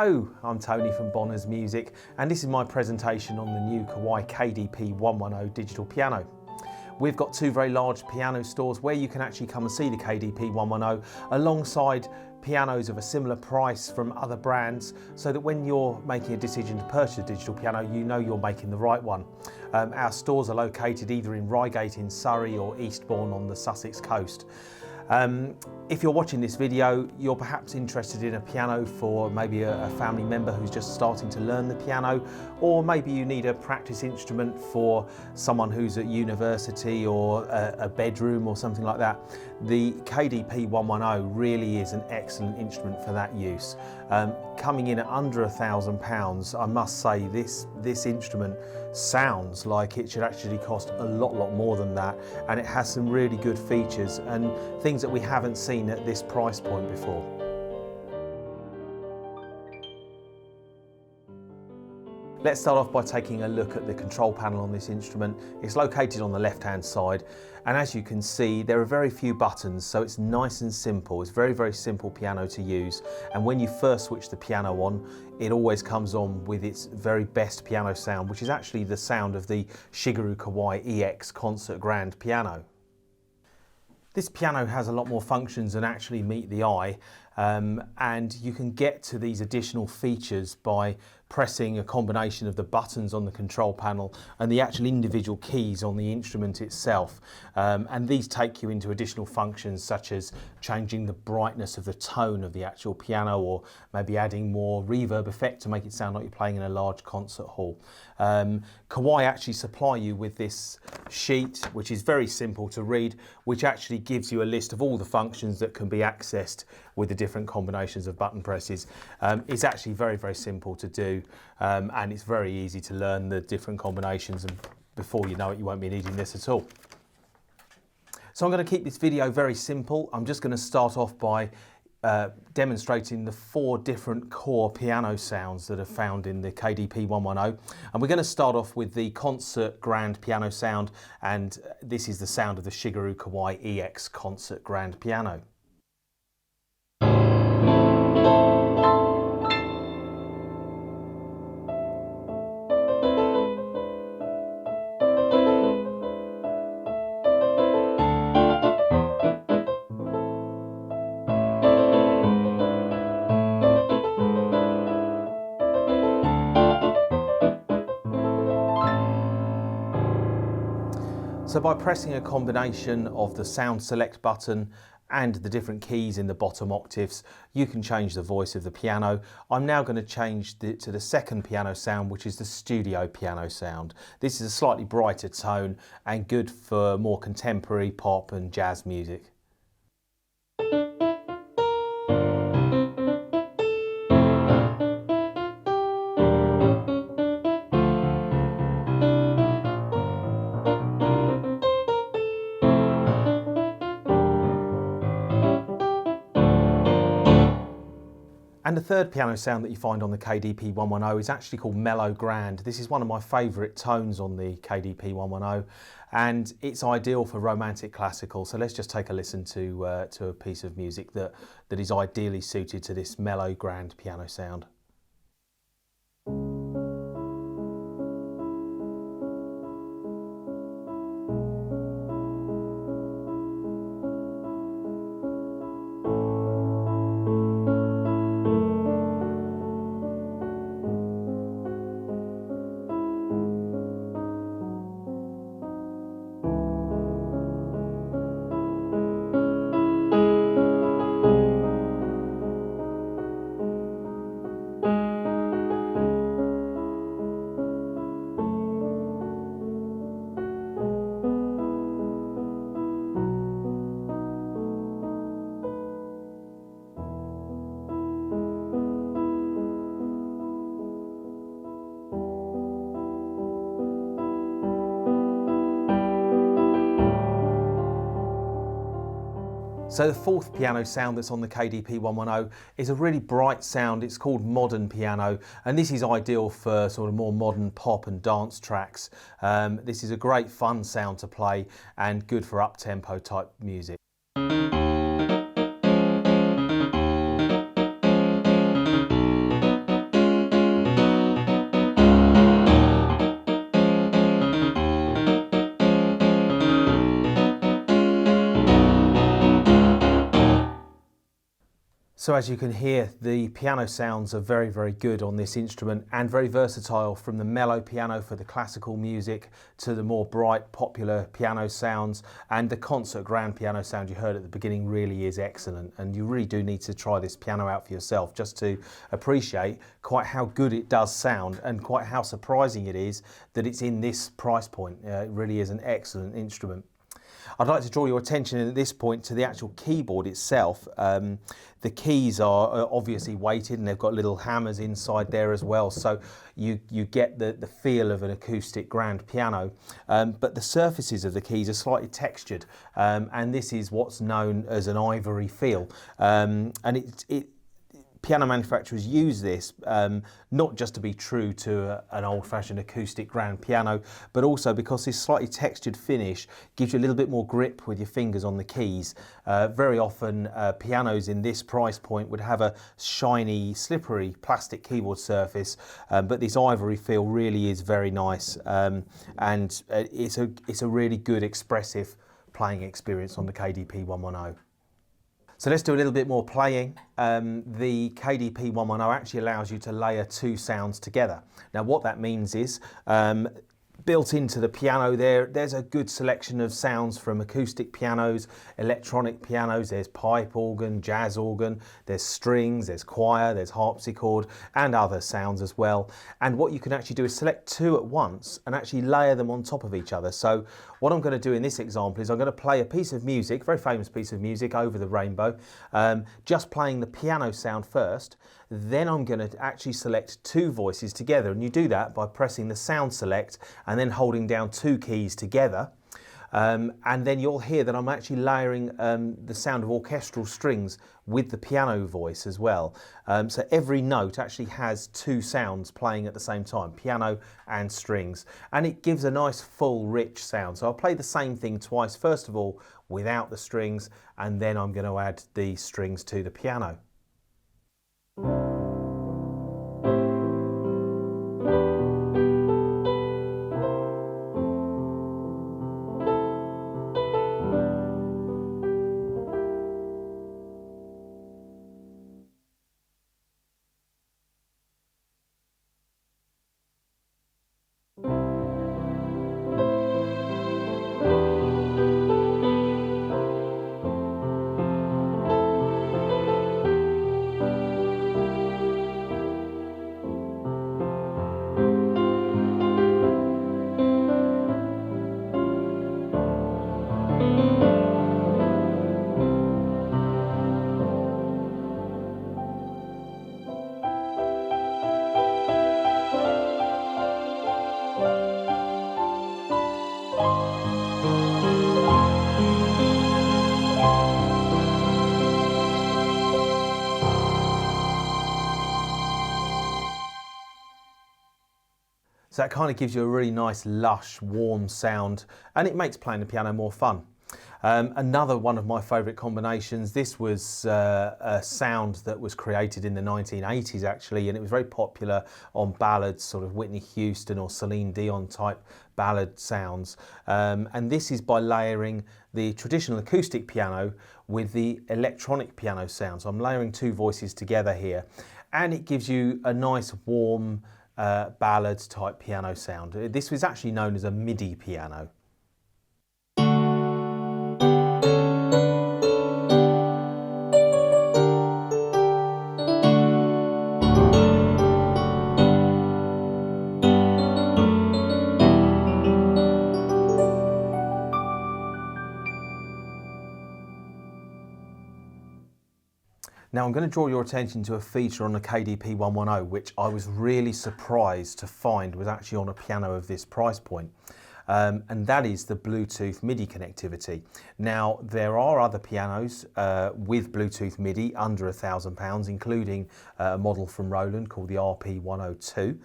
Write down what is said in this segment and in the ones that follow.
Hello, I'm Tony from Bonner's Music, and this is my presentation on the new Kawai KDP110 digital piano. We've got two very large piano stores where you can actually come and see the KDP110 alongside pianos of a similar price from other brands, so that when you're making a decision to purchase a digital piano, you know you're making the right one. Our stores are located either in Reigate in Surrey or Eastbourne on the Sussex coast. If you're watching this video, you're perhaps interested in a piano for maybe a family member who's just starting to learn the piano, or maybe you need a practice instrument for someone who's at university or a bedroom or something like that. The KDP110 really is an excellent instrument for that use. Coming in at under £1,000, I must say this instrument sounds like it should actually cost a lot more than that, and it has some really good features and things that we haven't seen at this price point before. Let's start off by taking a look at the control panel on this instrument. It's located on the left-hand side, and as you can see, there are very few buttons, so it's nice and simple. It's very simple piano to use, and when you first switch the piano on, it always comes on with its very best piano sound, which is actually the sound of the Shigeru Kawai EX Concert Grand piano. This piano has a lot more functions than actually meet the eye, and you can get to these additional features by pressing a combination of the buttons on the control panel and the actual individual keys on the instrument itself. And these take you into additional functions such as changing the brightness of the tone of the actual piano, or maybe adding more reverb effect to make it sound like you're playing in a large concert hall. Kawai actually supply you with this sheet, which is very simple to read, which actually gives you a list of all the functions that can be accessed with the different combinations of button presses. It's actually very simple to do, and it's very easy to learn the different combinations, and before you know it, you won't be needing this at all. So I'm going to keep this video very simple. I'm just going to start off by demonstrating the 4 different core piano sounds that are found in the KDP110, and we're going to start off with the Concert Grand piano sound, and this is the sound of the Shigeru Kawai EX Concert Grand piano. So by pressing a combination of the sound select button and the different keys in the bottom octaves, you can change the voice of the piano. I'm now going to change to the second piano sound, which is the studio piano sound. This is a slightly brighter tone and good for more contemporary pop and jazz music. And the third piano sound that you find on the KDP110 is actually called Mellow Grand. This is one of my favourite tones on the KDP110, and it's ideal for romantic classical. So let's just take a listen to a piece of music that is ideally suited to this Mellow Grand piano sound. So the fourth piano sound that's on the KDP110 is a really bright sound. It's called Modern Piano, and this is ideal for sort of more modern pop and dance tracks. This is a great fun sound to play and good for up-tempo type music. So as you can hear, the piano sounds are very, very good on this instrument and very versatile, from the mellow piano for the classical music to the more bright, popular piano sounds, and the concert grand piano sound you heard at the beginning really is excellent, and you really do need to try this piano out for yourself just to appreciate quite how good it does sound and quite how surprising it is that it's in this price point. It really is an excellent instrument. I'd like to draw your attention at this point to the actual keyboard itself. The keys are obviously weighted and they've got little hammers inside there as well, so you get the feel of an acoustic grand piano. But the surfaces of the keys are slightly textured, and this is what's known as an ivory feel. And piano manufacturers use this not just to be true to an old-fashioned acoustic grand piano, but also because this slightly textured finish gives you a little bit more grip with your fingers on the keys. Very often pianos in this price point would have a shiny, slippery plastic keyboard surface, but this ivory feel really is very nice, and it's a really good expressive playing experience on the KDP110. So let's do a little bit more playing. The KDP110 actually allows you to layer two sounds together. Now what that means is, built into the piano there's a good selection of sounds from acoustic pianos, electronic pianos, there's pipe organ, jazz organ, there's strings, there's choir, there's harpsichord, and other sounds as well. And what you can actually do is select two at once and actually layer them on top of each other. So what I'm going to do in this example is I'm going to play a piece of music, very famous piece of music, Over the Rainbow, just playing the piano sound first. Then I'm going to actually select two voices together, and you do that by pressing the sound select and then holding down two keys together. And then you'll hear that I'm actually layering the sound of orchestral strings with the piano voice as well. So every note actually has two sounds playing at the same time, piano and strings, and it gives a nice full rich sound. So I'll play the same thing twice, first of all without the strings, and then I'm going to add the strings to the piano. So that kind of gives you a really nice, lush, warm sound, and it makes playing the piano more fun. Another one of my favourite combinations, this was a sound that was created in the 1980s actually, and it was very popular on ballads, sort of Whitney Houston or Celine Dion type ballad sounds. And this is by layering the traditional acoustic piano with the electronic piano sound. So I'm layering two voices together here, and it gives you a nice warm ballads type piano sound. This was actually known as a MIDI piano. Now I'm going to draw your attention to a feature on the KDP110 which I was really surprised to find was actually on a piano of this price point. And that is the Bluetooth MIDI connectivity. Now there are other pianos with Bluetooth MIDI under £1,000, including a model from Roland called the RP102.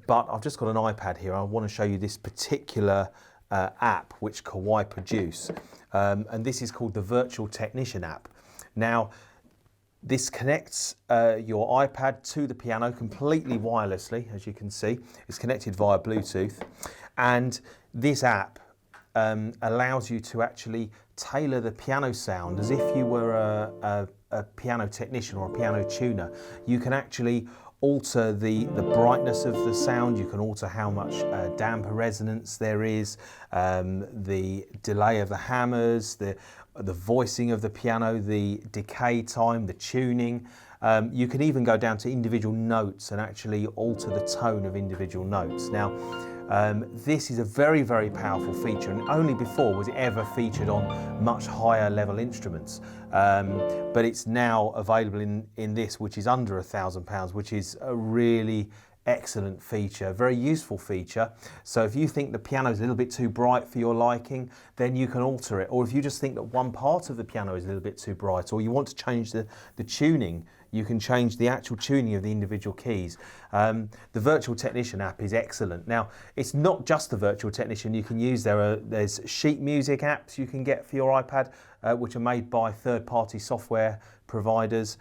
But I've just got an iPad here. I want to show you this particular app which Kawai produce, and this is called the Virtual Technician app. Now this connects your iPad to the piano completely wirelessly, as you can see. It's connected via Bluetooth, and this app allows you to actually tailor the piano sound as if you were a piano technician or a piano tuner. You can actually alter the brightness of the sound, you can alter how much damper resonance there is, the delay of the hammers, the voicing of the piano, the decay time, the tuning. You can even go down to individual notes and actually alter the tone of individual notes. Now, this is a very, very powerful feature, and only before was it ever featured on much higher level instruments. But it's now available in this, which is under £1,000, which is a really excellent feature, very useful feature. So if you think the piano is a little bit too bright for your liking, then you can alter it. Or if you just think that one part of the piano is a little bit too bright, or you want to change the tuning, you can change the actual tuning of the individual keys. The Virtual Technician app is excellent. Now, it's not just the Virtual Technician you can use. There's sheet music apps you can get for your iPad, which are made by third-party software providers.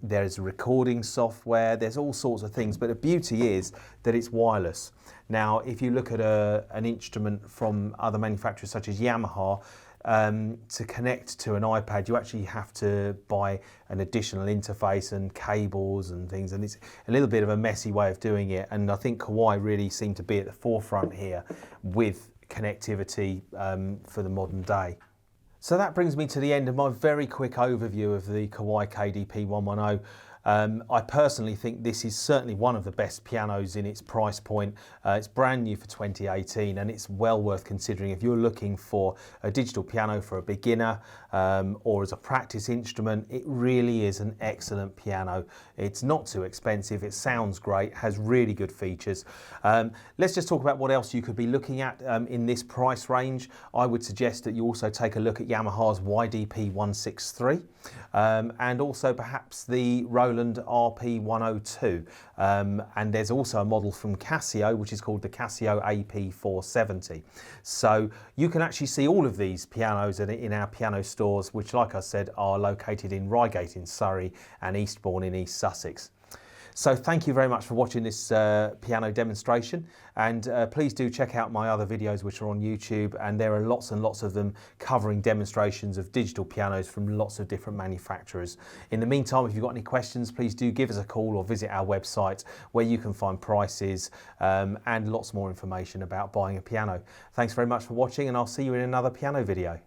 There's recording software, there's all sorts of things, but the beauty is that it's wireless. Now, if you look at an instrument from other manufacturers such as Yamaha, to connect to an iPad, you actually have to buy an additional interface and cables and things, and it's a little bit of a messy way of doing it. And I think Kawai really seem to be at the forefront here with connectivity for the modern day. So that brings me to the end of my very quick overview of the Kawai KDP110. I personally think this is certainly one of the best pianos in its price point. It's brand new for 2018, and it's well worth considering if you're looking for a digital piano for a beginner or as a practice instrument. It really is an excellent piano. It's not too expensive, it sounds great, has really good features. Let's just talk about what else you could be looking at in this price range. I would suggest that you also take a look at Yamaha's YDP163 and also perhaps the Roland RP102, and there's also a model from Casio which is called the Casio AP470. So you can actually see all of these pianos in our piano stores, which, like I said, are located in Reigate in Surrey and Eastbourne in East Sussex. So thank you very much for watching this piano demonstration, and please do check out my other videos which are on YouTube, and there are lots and lots of them covering demonstrations of digital pianos from lots of different manufacturers. In the meantime, if you've got any questions, please do give us a call or visit our website where you can find prices and lots more information about buying a piano. Thanks very much for watching, and I'll see you in another piano video.